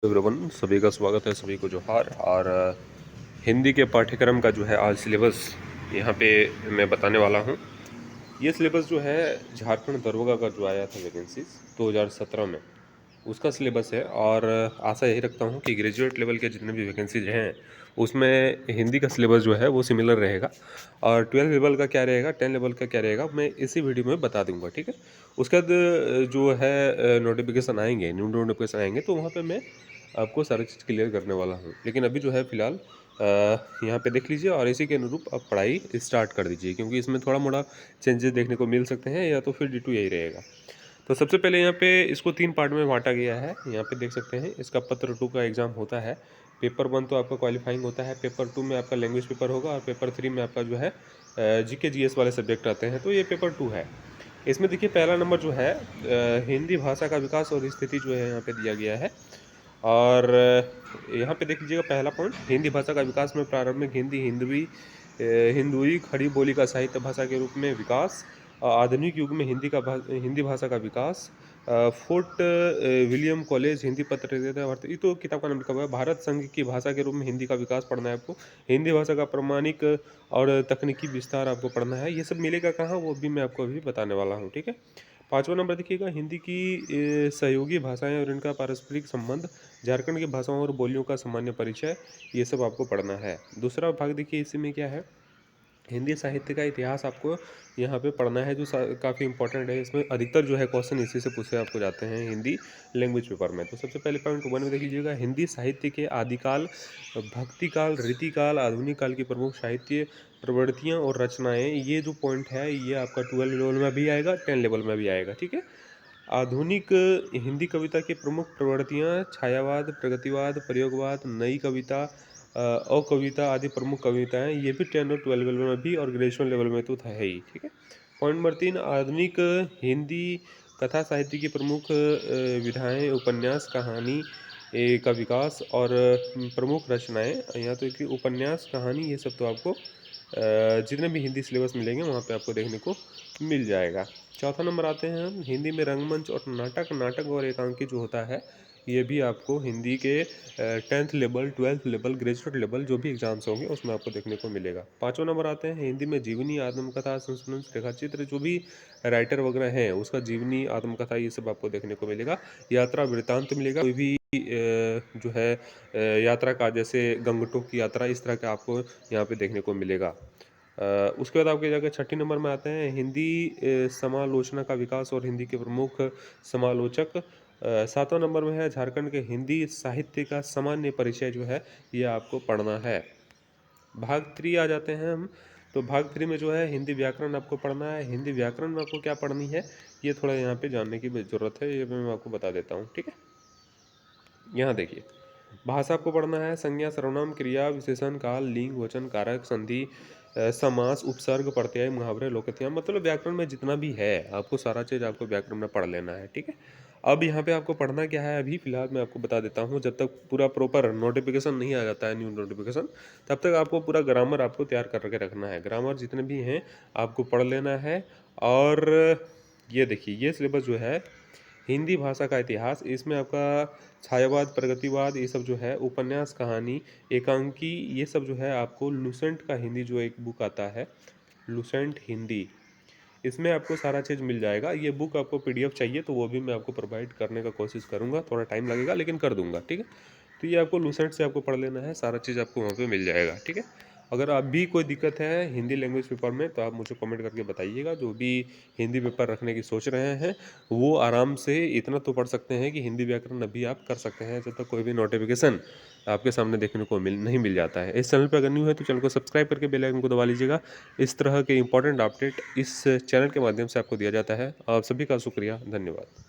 Everyone, सभी का स्वागत है। सभी को जोहार। और हिंदी के पाठ्यक्रम का जो है आज सिलेबस यहाँ पे मैं बताने वाला हूँ। ये सिलेबस जो है झारखंड दरोगा का जो आया था वैकेंसीज 2017 में, उसका सिलेबस है। और आशा यही रखता हूँ कि ग्रेजुएट लेवल के जितने भी वैकेंसीज हैं उसमें हिंदी का सिलेबस जो है वो सिमिलर रहेगा। और 12 लेवल का क्या रहेगा, 10 लेवल का क्या रहेगा, मैं इसी वीडियो में बता दूंगा। ठीक है। उसके बाद जो है नोटिफिकेशन आएंगे, न्यू नोटिफिकेशन आएंगे तो वहाँ पे मैं आपको सारी चीज़ क्लियर करने वाला हूँ। लेकिन अभी जो है फिलहाल यहाँ पे देख लीजिए और इसी के अनुरूप आप पढ़ाई स्टार्ट कर दीजिए, क्योंकि इसमें थोड़ा मोड़ा चेंजेस देखने को मिल सकते हैं, या तो फिर D2 यही रहेगा। तो सबसे पहले यहाँ पे इसको 3 पार्ट में बांटा गया है। यहाँ पे देख सकते हैं इसका पेपर 2 का एग्ज़ाम होता है। पेपर 1 तो आपका क्वालिफाइंग होता है, पेपर 2 में आपका लैंग्वेज पेपर होगा, और पेपर 3 में आपका जो है GK GS वाले सब्जेक्ट आते हैं। तो ये पेपर 2 है। इसमें देखिए पहला नंबर जो है हिंदी भाषा का विकास और स्थिति जो है यहाँ पे दिया गया है। और यहाँ पे देख लीजिएगा पहला पॉइंट, हिंदी भाषा का विकास में प्रारंभिक हिंदी हिंदुई खड़ी बोली का साहित्य भाषा के रूप में विकास, आधुनिक युग में हिंदी भाषा का विकास, फोर्ट विलियम कॉलेज हिंदी पत्रकारिता ये तो किताब का नाम लिखा हुआ है। भारत संघ की भाषा के रूप में हिंदी का विकास पढ़ना है आपको। हिंदी भाषा का प्रमाणिक और तकनीकी विस्तार आपको पढ़ना है। ये सब मिलेगा कहाँ, वो भी मैं आपको अभी बताने वाला हूँ। ठीक है। 5वां नंबर देखिएगा, हिंदी की सहयोगी भाषाएं और इनका पारस्परिक संबंध, झारखंड की भाषाओं और बोलियों का सामान्य परिचय, ये सब आपको पढ़ना है। दूसरा भाग देखिए इसी में क्या है, हिंदी साहित्य का इतिहास आपको यहाँ पे पढ़ना है, जो काफ़ी इंपॉर्टेंट है। इसमें अधिकतर जो है क्वेश्चन इसी से पूछे आपको जाते हैं हिंदी लैंग्वेज पेपर में। तो सबसे पहले पॉइंट 1 में देख लीजिएगा, हिंदी साहित्य के आदिकाल, भक्तिकाल, रीतिकाल, आधुनिक काल की प्रमुख साहित्य प्रवृत्तियाँ और रचनाएं। ये जो पॉइंट है ये आपका 12 लेवल में भी आएगा, 10 लेवल में भी आएगा। ठीक है। आधुनिक हिंदी कविता की प्रमुख प्रवृत्तियाँ, छायावाद, प्रगतिवाद, प्रयोगवाद, नई कविता, अकविता आदि प्रमुख कविताएं। ये भी 10 और 12 लेवल में भी, और ग्रेजुएशन लेवल में तो था है ही। ठीक है। पॉइंट नंबर 3, आधुनिक हिंदी कथा साहित्य की प्रमुख विधाएं, उपन्यास, कहानी का विकास और प्रमुख रचनाएं। यहाँ तो कि उपन्यास, कहानी, ये सब तो आपको जितने भी हिंदी सिलेबस मिलेंगे वहाँ पे आपको देखने को मिल जाएगा। चौथा नंबर आते हैं हम, हिंदी में रंगमंच और नाटक और एकांकी जो होता है, ये भी आपको हिंदी के 10th level, 12th level, graduate level जो भी एग्जाम्स होंगे उसमें आपको देखने को मिलेगा। 5वां नंबर आते हैं, हिंदी में जीवनी, आत्मकथा, संस्मरण, रेखाचित्र, जो भी राइटर वगैरह हैं उसका जीवनी, आत्मकथा, ये सब आपको देखने को मिलेगा। यात्रा वृत्तांत मिलेगा, कोई भी जो है यात्रा का, जैसे गंगटोक की यात्रा, इस तरह का आपको यहाँ पे देखने को मिलेगा। उसके बाद आपके जाकर 6 नंबर में आते हैं, हिंदी समालोचना का विकास और हिंदी के प्रमुख समालोचक। 7वां नंबर में है, झारखंड के हिंदी साहित्य का सामान्य परिचय जो है ये आपको पढ़ना है। भाग 3 आ जाते हैं हम। तो भाग 3 में जो है हिंदी व्याकरण आपको पढ़ना है। हिंदी व्याकरण में आपको क्या पढ़नी है, ये थोड़ा यहाँ पे जानने की ज़रूरत है, ये मैं आपको बता देता हूँ। ठीक है। यहाँ देखिए, भाषा आपको पढ़ना है, संज्ञा, सर्वनाम, क्रिया, विशेषण, काल, लिंग, वचन, कारक, संधि, समास, उपसर्ग, प्रत्यय, मुहावरे, लोकतियाँ, मतलब व्याकरण में जितना भी है आपको सारा चीज़ आपको व्याकरण में पढ़ लेना है। ठीक है। अब यहाँ पे आपको पढ़ना क्या है, अभी फिलहाल मैं आपको बता देता हूँ। जब तक पूरा प्रॉपर नोटिफिकेशन नहीं आ जाता है, न्यू नोटिफिकेशन, तब तक आपको पूरा ग्रामर आपको तैयार करके रखना है। ग्रामर जितने भी हैं आपको पढ़ लेना है। और ये देखिए, ये सिलेबस जो है हिंदी भाषा का इतिहास, इसमें आपका छायावाद, प्रगतिवाद, ये सब जो है, उपन्यास, कहानी, एकांकी, ये सब जो है आपको लुसेंट का हिंदी जो एक बुक आता है, लुसेंट हिंदी, इसमें आपको सारा चीज़ मिल जाएगा। ये बुक आपको PDF चाहिए तो वो भी मैं आपको प्रोवाइड करने का कोशिश करूँगा, थोड़ा टाइम लगेगा लेकिन कर दूँगा। ठीक है। तो ये आपको लुसेंट से आपको पढ़ लेना है, सारा चीज़ आपको वहाँ पे मिल जाएगा। ठीक है। अगर आप भी कोई दिक्कत है हिंदी लैंग्वेज पेपर में तो आप मुझे कमेंट करके बताइएगा। जो भी हिंदी पेपर रखने की सोच रहे हैं वो आराम से इतना तो पढ़ सकते हैं कि हिंदी व्याकरण अभी आप कर सकते हैं, जब तक कोई भी नोटिफिकेशन आपके सामने देखने को नहीं मिल जाता है। इस चैनल पर अगर न्यू है तो चैनल को सब्सक्राइब करके बेल आइकन को दबा लीजिएगा। इस तरह के इंपॉर्टेंट अपडेट इस चैनल के माध्यम से आपको दिया जाता है। आप सभी का शुक्रिया, धन्यवाद।